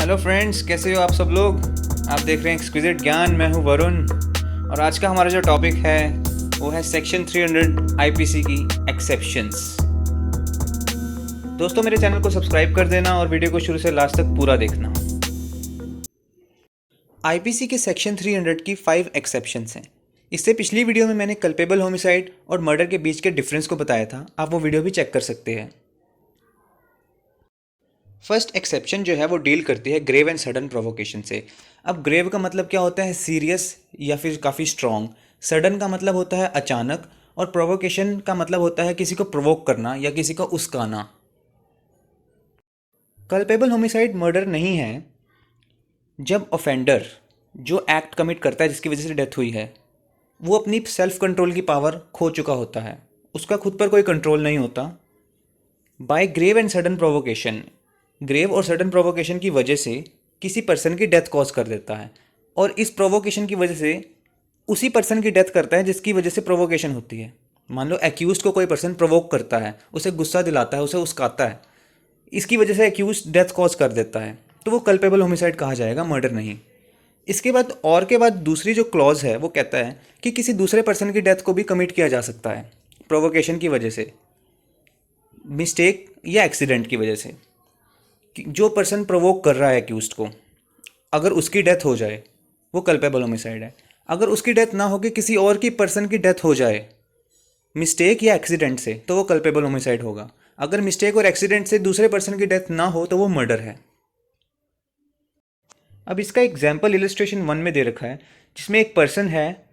Hello friends, कैसे हो आप सब लोग। आप देख रहे हैं एक्सक्विजिट ज्ञान। मैं हूं वरुण और आज का हमारा जो टॉपिक है वो है सेक्शन 300 आईपीसी की एक्सेप्शंस। दोस्तों, मेरे चैनल को सब्सक्राइब कर देना और वीडियो को शुरू से लास्ट तक पूरा देखना। आईपीसी के सेक्शन 300 की 5 एक्सेप्शंस हैं। इससे पिछली वीडियो में मैंने कल्पेबल होमिसाइड और मर्डर के बीच के डिफरेंस को बताया था, आप वो वीडियो भी चेक कर सकते हैं। फर्स्ट एक्सेप्शन जो है वो डील करती है ग्रेव एंड सडन प्रोवोकेशन से। अब ग्रेव का मतलब क्या होता है, सीरियस या फिर काफ़ी स्ट्रॉन्ग। सडन का मतलब होता है अचानक, और प्रोवोकेशन का मतलब होता है किसी को प्रोवोक करना या किसी को उस्काना। कल्पेबल होमिसाइड मर्डर नहीं है जब ऑफेंडर जो एक्ट कमिट करता है जिसकी वजह से डेथ हुई है वो अपनी सेल्फ कंट्रोल की पावर खो चुका होता है, उसका खुद पर कोई कंट्रोल नहीं होता। By grave and sudden provocation, grave और सडन प्रोवोकेशन की वजह से किसी पर्सन की डेथ कॉज कर देता है, और इस प्रोवोकेशन की वजह से उसी पर्सन की डेथ करता है जिसकी वजह से प्रोवोकेशन होती है। मान लो एक्यूज को कोई पर्सन प्रोवोक करता है, उसे गुस्सा दिलाता है, उसे उस्काता है, इसकी वजह से एक्यूज डेथ कॉज कर देता है, तो वो कल्पेबल होमिसाइड कहा जाएगा, मर्डर नहीं। इसके बाद और के बाद दूसरी जो क्लॉज है वो कहता है कि किसी दूसरे पर्सन की डेथ को भी कमिट किया जा सकता है प्रोवोकेशन की वजह से, मिस्टेक या एक्सीडेंट की वजह से। जो पर्सन प्रोवोक कर रहा है एक्यूज्ड को, अगर उसकी डेथ हो जाए वो कल्पेबल होमिसाइड है। अगर उसकी डेथ ना हो कि किसी और की पर्सन की डेथ हो जाए मिस्टेक या एक्सीडेंट से, तो वो कल्पेबल होमिसाइड होगा। अगर मिस्टेक और एक्सीडेंट से दूसरे पर्सन की डेथ ना हो तो वो मर्डर है। अब इसका एग्जाम्पल इलस्ट्रेशन 1 में दे रखा है, जिसमें एक पर्सन है,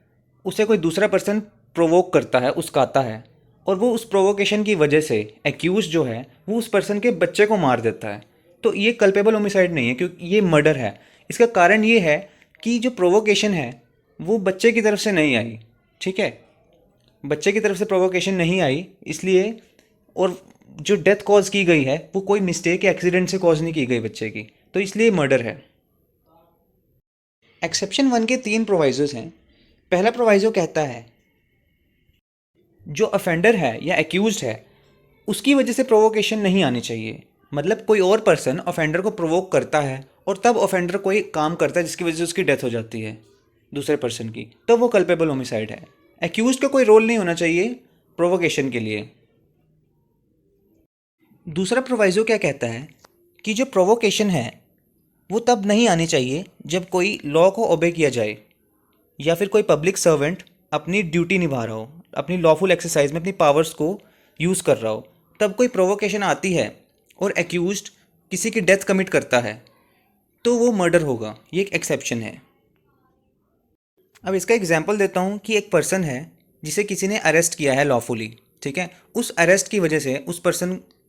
उसे कोई दूसरा पर्सन प्रोवोक करता है, उस्काता है, और वो उस प्रोवोकेशन की वजह से एक्यूज जो है वो उस पर्सन के बच्चे को मार देता है। तो ये कल्पेबल होमिसाइड नहीं है क्योंकि ये मर्डर है। इसका कारण ये है कि जो प्रोवोकेशन है वो बच्चे की तरफ से नहीं आई, ठीक है, बच्चे की तरफ से प्रोवोकेशन नहीं आई इसलिए, और जो डेथ कॉज की गई है वो कोई मिस्टेक या एक्सीडेंट से कॉज नहीं की गई बच्चे की, तो इसलिए मर्डर है। एक्सेप्शन 1 के 3 प्रोवाइजोज हैं। पहला प्रोवाइजो कहता है जो अफेंडर है या एक्यूज्ड है उसकी वजह से प्रोवोकेशन नहीं आनी चाहिए। मतलब कोई और पर्सन ऑफेंडर को प्रोवोक करता है और तब ऑफेंडर कोई काम करता है जिसकी वजह से उसकी डेथ हो जाती है दूसरे पर्सन की, तो वो कल्पेबल होमिसाइड है। एक्यूज्ड का कोई रोल नहीं होना चाहिए प्रोवोकेशन के लिए। दूसरा प्रोवाइजो क्या कहता है कि जो प्रोवोकेशन है वो तब नहीं आनी चाहिए जब कोई लॉ को ओबे किया जाए या फिर कोई पब्लिक सर्वेंट अपनी ड्यूटी निभा रहा हो, अपनी लॉफुल एक्सरसाइज में अपनी पावर्स को यूज़ कर रहा हो, तब कोई प्रोवोकेशन आती है और एक्यूज्ड किसी की डेथ कमिट करता है तो वो मर्डर होगा। ये एक एक्सेप्शन है। अब इसका एग्जांपल देता हूँ कि एक पर्सन है जिसे किसी ने अरेस्ट किया है लॉफुली, ठीक है, उस अरेस्ट की वजह से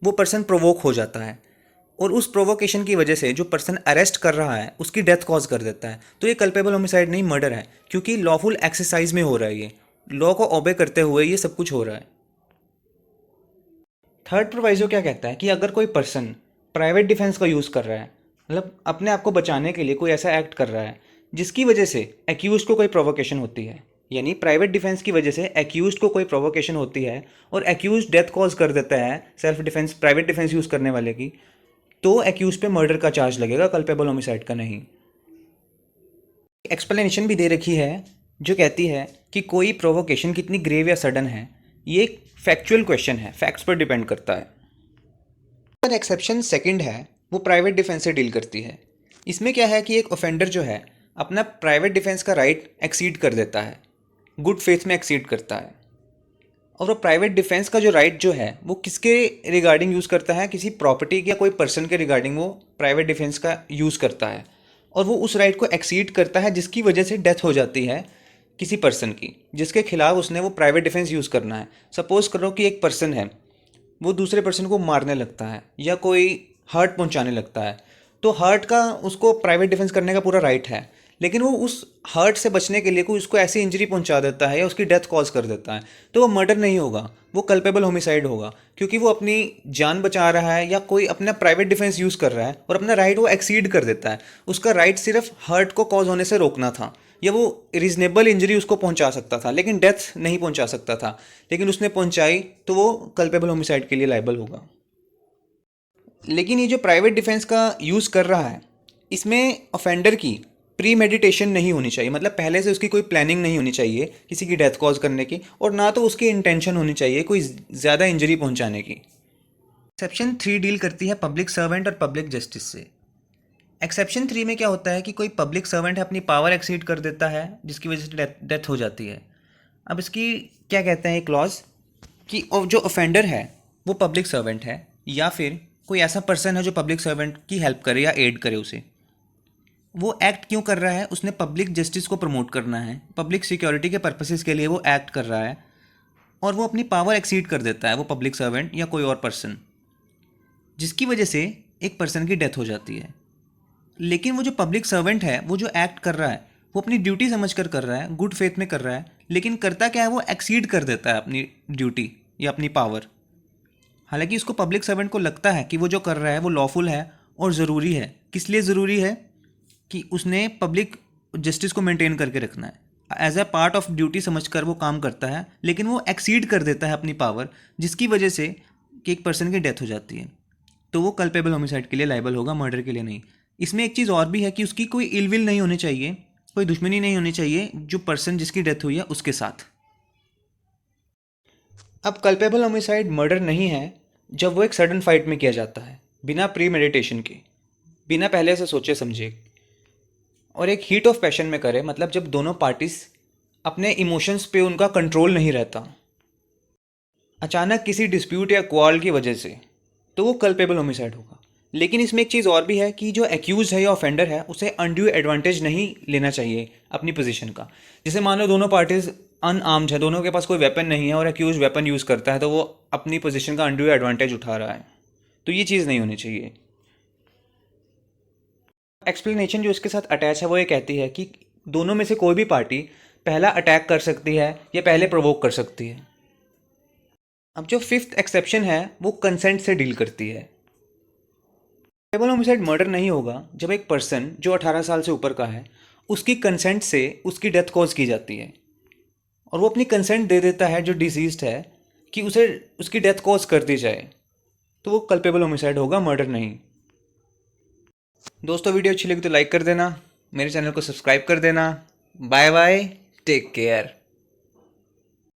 वो पर्सन प्रोवोक हो जाता है, और उस प्रोवोकेशन की वजह से जो पर्सन अरेस्ट कर रहा है उसकी डेथ कॉज कर देता है, तो ये कल्पेबल होमिसाइड नहीं, मर्डर है, क्योंकि लॉफुल एक्सरसाइज में हो रहा है, ये लॉ को ओबे करते हुए ये सब कुछ हो रहा है। थर्ड प्रोवाइजो क्या कहता है कि अगर कोई पर्सन प्राइवेट डिफेंस का यूज़ कर रहा है, मतलब अपने आप को बचाने के लिए कोई ऐसा एक्ट कर रहा है जिसकी वजह से एक्यूज को कोई प्रोवोकेशन होती है, यानी प्राइवेट डिफेंस की वजह से एक्यूज को कोई प्रोवोकेशन होती है और एक्यूज डेथ कॉज कर देता है self defence, private defence use करने वाले की, तो एक्यूज पे मर्डर का चार्ज लगेगा, कल्पेबल होमिसाइड का नहीं। एक्सप्लेनेशन भी दे रखी है जो कहती है कि कोई प्रोवोकेशन कितनी ग्रेव या सडन है, ये एक फैक्चुअल क्वेश्चन है, फैक्ट्स पर डिपेंड करता है। पर एक्सेप्शन सेकंड है वो प्राइवेट डिफेंस से डील करती है। इसमें क्या है कि एक ऑफेंडर जो है अपना प्राइवेट डिफेंस का राइट एक्सीड कर देता है, गुड फेथ में एक्सीड करता है, और वो प्राइवेट डिफेंस का जो राइट जो है वो किसके रिगार्डिंग यूज़ करता है, किसी प्रॉपर्टी या कोई पर्सन के रिगार्डिंग वो प्राइवेट डिफेंस का यूज़ करता है, और वो उस राइट को एक्सीड करता है जिसकी वजह से डेथ हो जाती है किसी पर्सन की जिसके खिलाफ उसने वो प्राइवेट डिफेंस यूज़ करना है। सपोज़ करो कि एक पर्सन है वो दूसरे पर्सन को मारने लगता है या कोई हर्ट पहुंचाने लगता है, तो हर्ट का उसको प्राइवेट डिफेंस करने का पूरा राइट है, लेकिन वो उस हर्ट से बचने के लिए कोई उसको ऐसी इंजरी पहुंचा देता है या उसकी डेथ कॉज कर देता है, तो वो मर्डर नहीं होगा, वो कल्पेबल होमिसाइड होगा, क्योंकि वो अपनी जान बचा रहा है या कोई अपना प्राइवेट डिफेंस यूज़ कर रहा है और अपना राइट वो एक्सीड कर देता है। उसका राइट सिर्फ हर्ट को कॉज होने से रोकना था, या वो रीजनेबल इंजरी उसको पहुंचा सकता था लेकिन डेथ नहीं पहुंचा सकता था, लेकिन उसने पहुंचाई, तो वो कल्पेबल होमिसाइड के लिए लायबल होगा। लेकिन ये जो प्राइवेट डिफेंस का यूज़ कर रहा है इसमें ऑफेंडर की प्री मेडिटेशन नहीं होनी चाहिए, मतलब पहले से उसकी कोई प्लानिंग नहीं होनी चाहिए किसी की डेथ कॉज करने की, और ना तो उसकी इंटेंशन होनी चाहिए कोई ज़्यादा इंजरी पहुंचाने की। एक्सेप्शन 3 डील करती है पब्लिक सर्वेंट और पब्लिक जस्टिस से। एक्सेप्शन 3 में क्या होता है कि कोई पब्लिक सर्वेंट अपनी पावर एक्सीड कर देता है जिसकी वजह से डेथ हो जाती है। अब इसकी क्या कहते हैं क्लॉज कि जो ऑफेंडर है वो पब्लिक सर्वेंट है या फिर कोई ऐसा पर्सन है जो पब्लिक सर्वेंट की हेल्प करे या एड करे उसे। वो एक्ट क्यों कर रहा है, उसने पब्लिक जस्टिस को प्रमोट करना है, पब्लिक सिक्योरिटी के पर्पसेस के लिए वो एक्ट कर रहा है, और वो अपनी पावर एक्सीड कर देता है वो पब्लिक सर्वेंट या कोई और पर्सन, जिसकी वजह से एक पर्सन की डेथ हो जाती है। लेकिन वो जो पब्लिक सर्वेंट है वो जो एक्ट कर रहा है वो अपनी ड्यूटी समझ कर रहा है, गुड फेथ में कर रहा है, लेकिन करता क्या है, वो एक्सीड कर देता है अपनी ड्यूटी या अपनी पावर। हालांकि उसको पब्लिक सर्वेंट को लगता है कि वो जो कर रहा है वो लॉफुल है और ज़रूरी है। किस लिए ज़रूरी है कि उसने पब्लिक जस्टिस को मेंटेन करके रखना है, as a part of duty समझकर वो काम करता है, लेकिन वो एक्सीड कर देता है अपनी पावर, जिसकी वजह से कि एक पर्सन की डेथ हो जाती है, तो वो कल्पेबल होमिसाइड के लिए लायबल होगा, मर्डर के लिए नहीं। इसमें एक चीज़ और भी है कि उसकी कोई इलविल नहीं होनी चाहिए, कोई दुश्मनी नहीं होनी चाहिए जो पर्सन जिसकी डेथ हुई है उसके साथ। अब कल्पेबल होमिसाइड मर्डर नहीं है जब वो एक सडन फाइट में किया जाता है, बिना प्री मेडिटेशन के, बिना पहले से सोचे समझे, और एक हीट ऑफ पैशन में करे, मतलब जब दोनों पार्टीज अपने इमोशंस पे उनका कंट्रोल नहीं रहता, अचानक किसी डिस्प्यूट या क्वाल की वजह से, तो वो कल्पेबल होमिसाइड होगा। लेकिन इसमें एक चीज़ और भी है कि जो एक्यूज है या ऑफेंडर है उसे अनड्यू एडवांटेज नहीं लेना चाहिए अपनी पोजीशन का। जैसे मान लो दोनों पार्टीज अनआर्म्ड है, दोनों के पास कोई वेपन नहीं है और एक्यूज वेपन यूज़ करता है, तो वो अपनी पोजीशन का अनड्यू एडवांटेज उठा रहा है, तो ये चीज़ नहीं होनी चाहिए। एक्सप्लेनेशन जो इसके साथ अटैच है वो ये कहती है कि दोनों में से कोई भी पार्टी पहला अटैक कर सकती है या पहले प्रोवोक कर सकती है। अब जो फिफ्थ एक्सेप्शन है वो कंसेंट से डील करती है। कल्पेबल होमिसाइड मर्डर नहीं होगा जब एक पर्सन जो 18 साल से ऊपर का है उसकी कंसेंट से उसकी डेथ कॉज की जाती है, और वो अपनी कंसेंट दे देता है जो डिसीज्ड है कि उसे उसकी डेथ कॉज कर दी जाए, तो वो कल्पेबल होमिसाइड होगा, मर्डर नहीं। दोस्तों वीडियो अच्छी लगी तो लाइक कर देना, मेरे चैनल को सब्सक्राइब कर देना। Bye bye, take care.